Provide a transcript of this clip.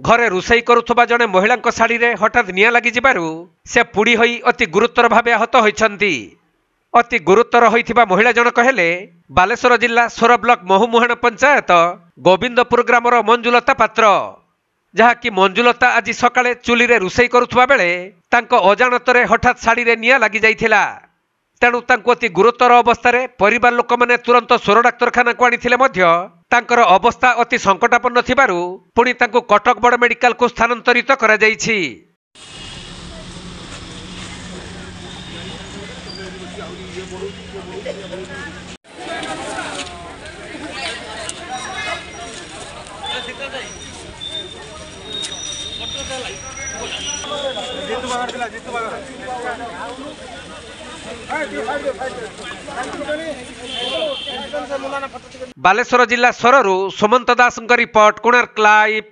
घरे रुसई करुवा जड़े महिला शाढ़ी हठात निआं लगी से पुड़ी होई अति गुरुतर भाव आहत होती। अति गुरुतर होइथिबा महिला जनक हेले बालेश्वर जिला सोर ब्लॉक महुमुहाण पंचायत गोविंदपुर ग्रामर मंजुलता पात्र, जहाँकि मंजुलता आज सकाळे चुली रे रुसई करुवा बेले तांको अजाणतरे हठात शाढ़ी रे निआं लगी जाइथिला। तेणु तांको अति गुरुतर अवस्था परिवार लोक मैंने तुरंत सोर डाक्तरखाना को आनिथिले मध्य तांकर अवस्था अति संकटापन्न थिबारु पुणी तांको कटक बड़ मेडिकल को स्थानांतरित करा जाइछि। बालेश्वर जिला सोररू सुमंत दास रिपोर्ट, कोणार्क लाइव।